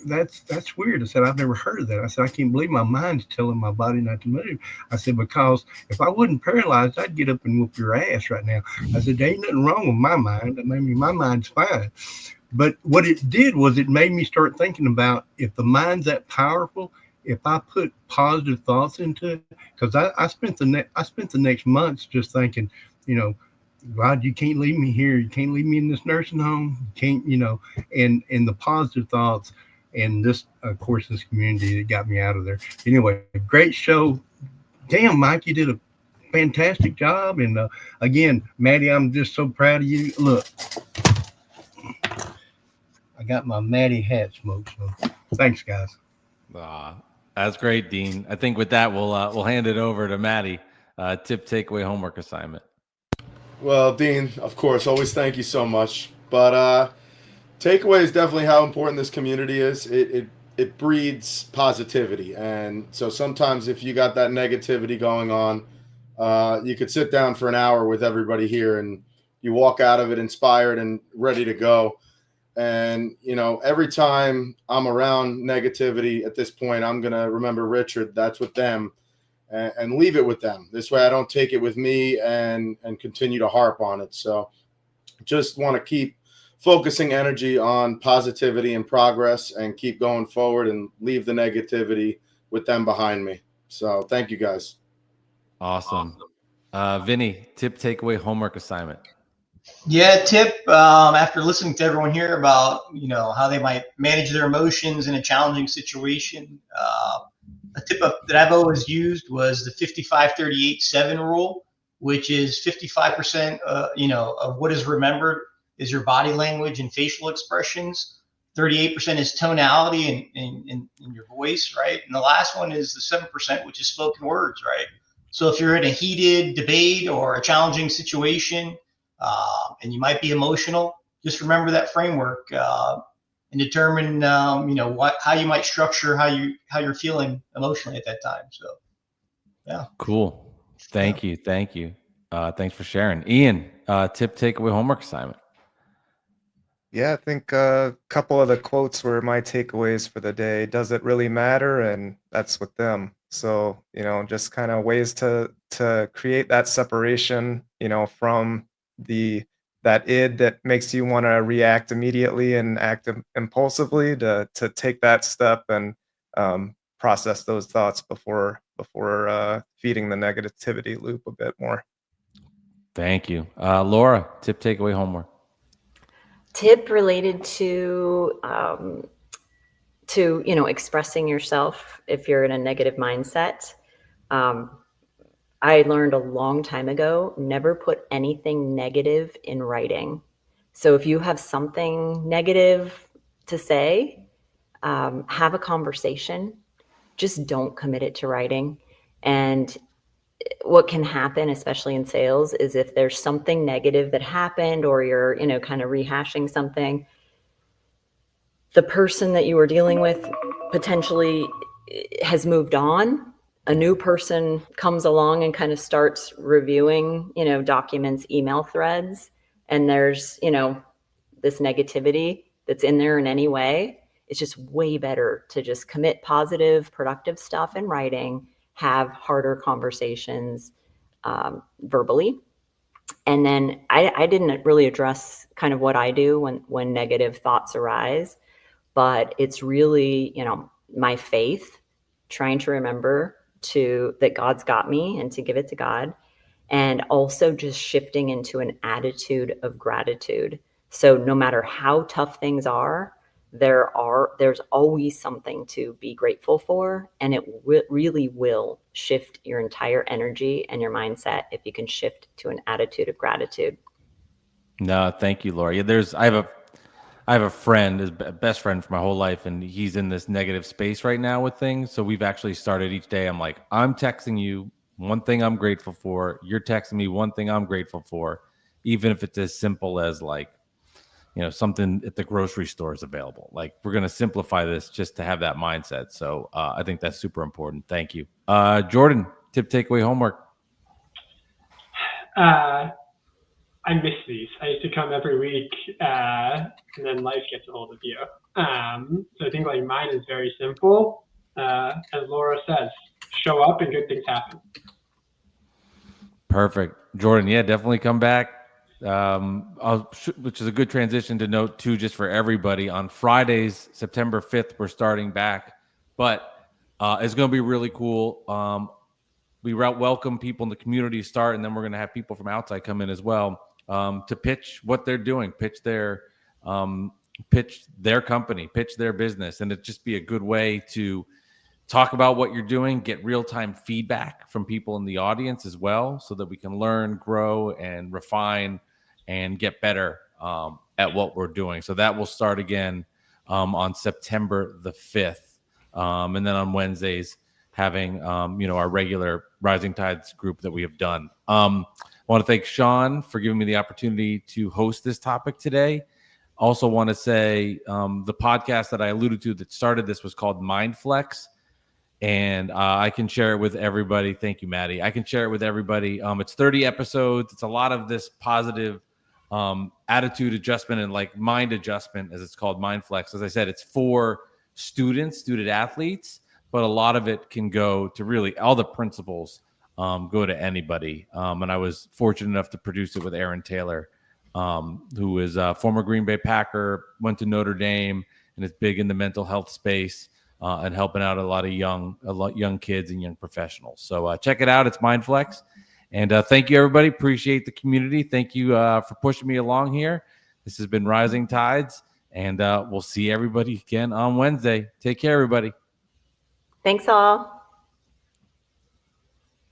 C: that's weird. I said, I've never heard of that. I said, I can't believe my mind's telling my body not to move. I said, because if I wasn't paralyzed, I'd get up and whoop your ass right now. I said, there ain't nothing wrong with my mind. I mean, my mind's fine. But what it did was it made me start thinking about, if the mind's that powerful, if I put positive thoughts into it, because I spent the next months just thinking, God, you can't leave me here. You can't leave me in this nursing home. You can't, and the positive thoughts, and this, of course, this community that got me out of there. Anyway, great show. Damn, Mike, you did a fantastic job. And again, Maddie, I'm just so proud of you. Look, I got my Maddie hat smoked. So thanks, guys.
A: That's great, Dean. I think with that, we'll hand it over to Maddie. Tip takeaway homework assignment.
F: Well, Dean, of course, always thank you so much. But takeaway is definitely how important this community is. It breeds positivity, and so sometimes if you got that negativity going on, you could sit down for an hour with everybody here, and you walk out of it inspired and ready to go. And every time I'm around negativity at this point, I'm gonna remember Richard. That's with them. And leave it with them. This way I don't take it with me and continue to harp on it. So just want to keep focusing energy on positivity and progress and keep going forward and leave the negativity with them behind me. So thank you, guys.
A: Awesome. Vinny, tip takeaway homework assignment.
G: Yeah, tip, after listening to everyone here about, how they might manage their emotions in a challenging situation, a tip that I've always used was the 55-38-7 rule, which is 55%, of what is remembered is your body language and facial expressions. 38% is tonality and your voice, right? And the last one is the 7%, which is spoken words, right? So if you're in a heated debate or a challenging situation, and you might be emotional, just remember that framework. And determine, how you might structure how you're feeling emotionally at that time. So, yeah.
A: Cool. Thank you. Thanks for sharing. Ian, tip takeaway homework assignment.
H: Yeah, I think a couple of the quotes were my takeaways for the day. Does it really matter? And that's with them. So, just kind of ways to create that separation, from that id that makes you want to react immediately and act impulsively, to take that step and process those thoughts before feeding the negativity loop a bit more.
A: Thank you. Laura, tip takeaway homework.
I: Tip related to expressing yourself if you're in a negative mindset. I learned a long time ago, never put anything negative in writing. So if you have something negative to say, have a conversation. Just don't commit it to writing. And what can happen, especially in sales, is if there's something negative that happened or you're, kind of rehashing something, the person that you were dealing with potentially has moved on. A new person comes along and kind of starts reviewing, documents, email threads, and there's, this negativity that's in there in any way. It's just way better to just commit positive, productive stuff in writing, have harder conversations verbally. And then I didn't really address kind of what I do when negative thoughts arise, but it's really, my faith, trying to remember that God's got me and to give it to God, and also just shifting into an attitude of gratitude. So no matter how tough things are, there's always something to be grateful for, and it really will shift your entire energy and your mindset if you can shift to an attitude of gratitude.
A: No, thank you, Laura. Yeah, I have a friend, his best friend for my whole life, and he's in this negative space right now with things. So we've actually started each day. I'm like, I'm texting you one thing I'm grateful for. You're texting me one thing I'm grateful for, even if it's as simple as like, something at the grocery store is available. Like, we're going to simplify this just to have that mindset. So I think that's super important. Thank you. Jordan, tip, takeaway, homework.
J: I miss these. I used to come every week, and then life gets a hold of you. So I think like mine is very simple. As Laura says, show up and good things happen.
A: Perfect. Jordan, yeah, definitely come back. Which is a good transition to note too, just for everybody. On Fridays, September 5th, we're starting back, but it's going to be really cool. We welcome people in the community to start, and then we're going to have people from outside come in as well to pitch what they're doing, pitch their company, pitch their business, and it'd just be a good way to talk about what you're doing, get real-time feedback from people in the audience as well, so that we can learn, grow, and refine and get better at what we're doing. So that will start again on September the 5th. And then on Wednesdays, having our regular Rising Tides group that we have done. I want to thank Shawn for giving me the opportunity to host this topic today. Also want to say the podcast that I alluded to that started this was called Mindflex. And I can share it with everybody. Thank you, Maddie. I can share it with everybody. It's 30 episodes. It's a lot of this positive attitude adjustment and like mind adjustment, as it's called, Mindflex. As I said, it's for student athletes, but a lot of it can go to really all the principles go to anybody. And I was fortunate enough to produce it with Aaron Taylor, who is a former Green Bay Packer, went to Notre Dame, and is big in the mental health space. And helping out a lot of young kids and young professionals. So check it out. It's Mindflex. And thank you, everybody. Appreciate the community. Thank you for pushing me along here. This has been Rising Tides, and we'll see everybody again on Wednesday. Take care, everybody.
I: Thanks all.